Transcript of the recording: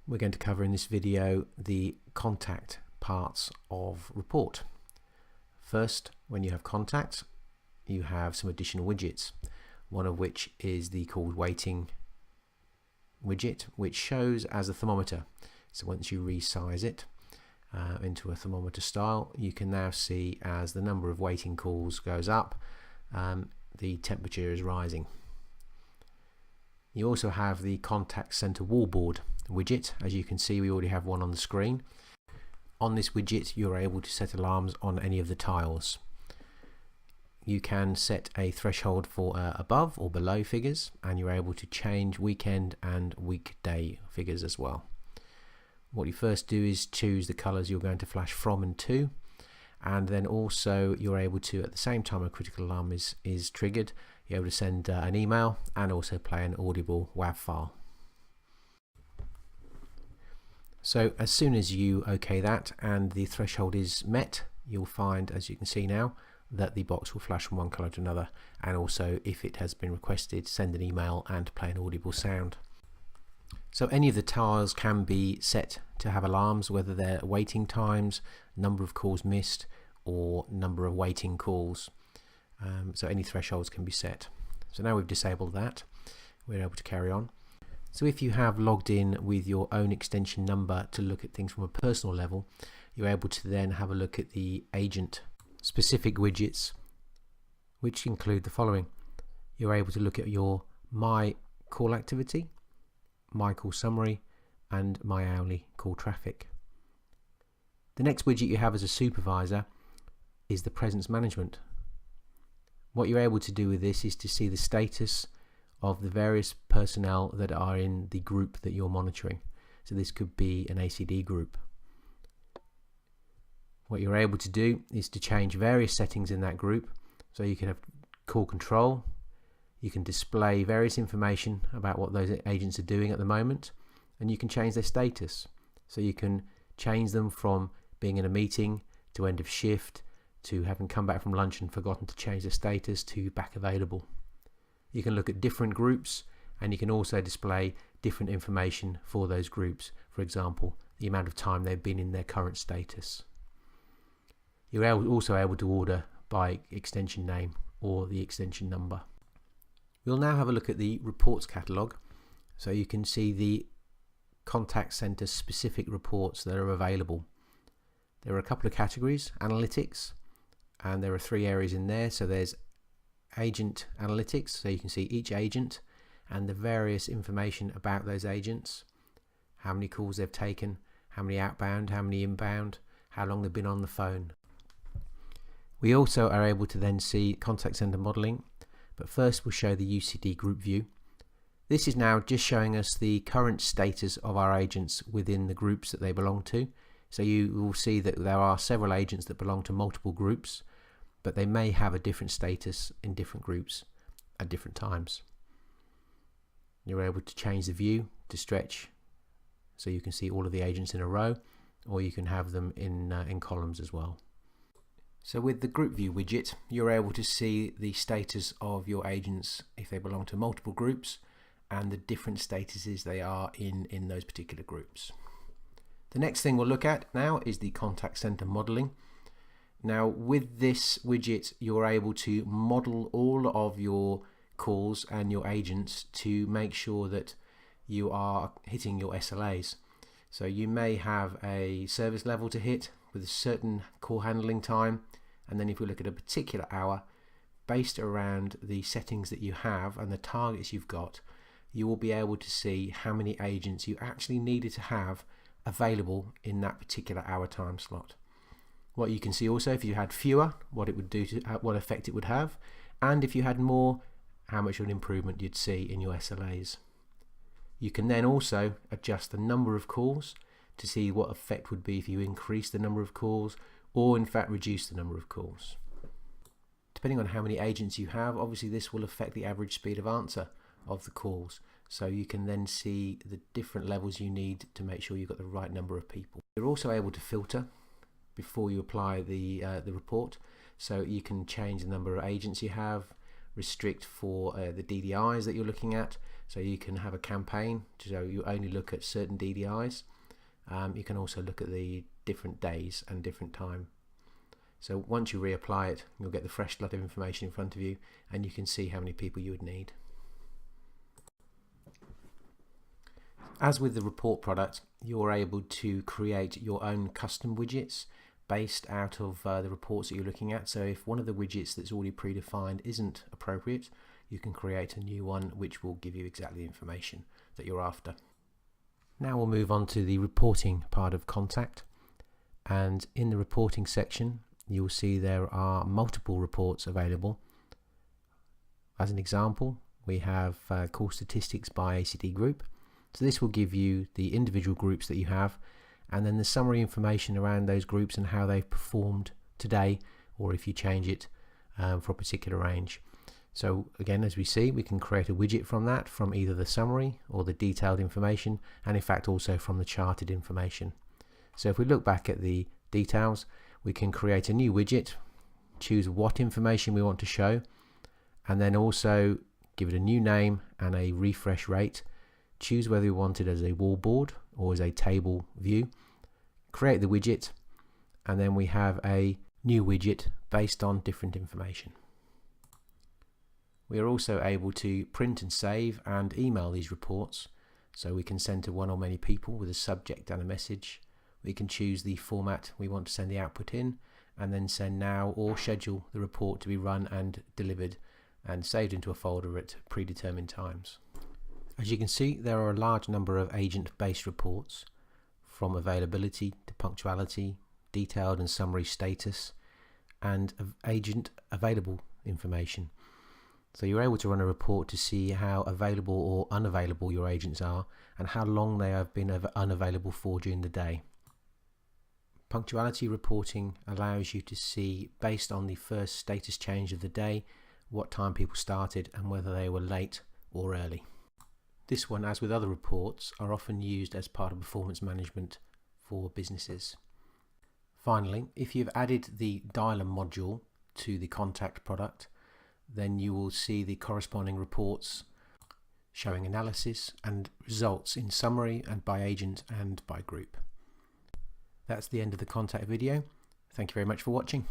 We're going to cover in this video the contact parts of report. First, when you have contact, you have some additional widgets, one of which is the called waiting widget, which shows as a thermometer. So once you resize it into a thermometer style, you can now see as the number of waiting calls goes up, the temperature is rising. You also have the contact center wallboard widget. As you can see, we already have one on the screen. On this widget, you're able to set alarms on any of the tiles. You can set a threshold for above or below figures, and you're able to change weekend and weekday figures as well. What you first do is choose the colors you're going to flash from and to, and then also you're able to, at the same time a critical alarm is triggered, you're able to send an email and also play an audible WAV file. So as soon as you OK that and the threshold is met, you'll find, as you can see now, that the box will flash from one color to another, and also if it has been requested, send an email and play an audible sound. So any of the tiles can be set to have alarms, whether they're waiting times, number of calls missed, or number of waiting calls. So any thresholds can be set. So now we've disabled that, we're able to carry on. So if you have logged in with your own extension number to look at things from a personal level, you're able to then have a look at the agent specific widgets, which include the following. You're able to look at your My Call Activity, My Call Summary, and My Hourly Call Traffic. The next widget you have as a supervisor is the Presence Management. What you're able to do with this is to see the status of the various personnel that are in the group that you're monitoring. So this could be an ACD group. What you're able to do is to change various settings in that group. So you can have call control, you can display various information about what those agents are doing at the moment, and you can change their status. So you can change them from being in a meeting to end of shift, to having come back from lunch and forgotten to change their status, to back available. You can look at different groups, and you can also display different information for those groups. For example, the amount of time they've been in their current status. You're also able to order by extension name or the extension number. We'll now have a look at the reports catalog, so you can see the contact center specific reports that are available. There are a couple of categories: analytics, and there are 3 areas in there. So there's agent analytics, so you can see each agent and the various information about those agents, how many calls they've taken, how many outbound, how many inbound, how long they've been on the phone. We also are able to then see contact center modeling, but first we'll show the UCD group view. This is now just showing us the current status of our agents within the groups that they belong to. So you will see that there are several agents that belong to multiple groups, but they may have a different status in different groups at different times. You're able to change the view to stretch, so you can see all of the agents in a row, or you can have them in columns as well. So with the group view widget, you're able to see the status of your agents if they belong to multiple groups, and the different statuses they are in those particular groups. The next thing we'll look at now is the contact center modeling. Now with this widget, you're able to model all of your calls and your agents to make sure that you are hitting your SLAs. So you may have a service level to hit with a certain call handling time, and then if we look at a particular hour, based around the settings that you have and the targets you've got, you will be able to see how many agents you actually needed to have available in that particular hour time slot. What you can see also, if you had fewer, what it would do to what effect it would have, and if you had more, how much of an improvement you'd see in your SLAs. You can then also adjust the number of calls to see what effect would be if you increase the number of calls or in fact reduce the number of calls. Depending on how many agents you have, obviously this will affect the average speed of answer of the calls, so you can then see the different levels you need to make sure you've got the right number of people. You're also able to filter before you apply the report, so you can change the number of agents you have, restrict for the DDIs that you're looking at, so you can have a campaign so you only look at certain DDIs. You can also look at the different days and different time. So once you reapply it, you'll get the fresh lot of information in front of you, and you can see how many people you would need. As with the report product, you're able to create your own custom widgets based out of the reports that you're looking at. So if one of the widgets that's already predefined isn't appropriate, you can create a new one which will give you exactly the information that you're after. Now we'll move on to the reporting part of Contact, and in the reporting section you'll see there are multiple reports available. As an example, we have call statistics by ACD group. So this will give you the individual groups that you have, and then the summary information around those groups and how they've performed today, or if you change it for a particular range. So again, as we see, we can create a widget from that, from either the summary or the detailed information, and in fact also from the charted information. So if we look back at the details, we can create a new widget, choose what information we want to show, and then also give it a new name and a refresh rate. Choose whether we want it as a wallboard or as a table view, create the widget, and then we have a new widget based on different information. We are also able to print and save and email these reports, so we can send to one or many people with a subject and a message. We can choose the format we want to send the output in, and then send now or schedule the report to be run and delivered and saved into a folder at predetermined times. As you can see, there are a large number of agent-based reports, from availability to punctuality, detailed and summary status, and agent available information. So you're able to run a report to see how available or unavailable your agents are and how long they have been unavailable for during the day. Punctuality reporting allows you to see, based on the first status change of the day, what time people started and whether they were late or early. This one, as with other reports, are often used as part of performance management for businesses. Finally, if you've added the dialer module to the Contact product, then you will see the corresponding reports showing analysis and results in summary and by agent and by group. That's the end of the Contact video. Thank you very much for watching.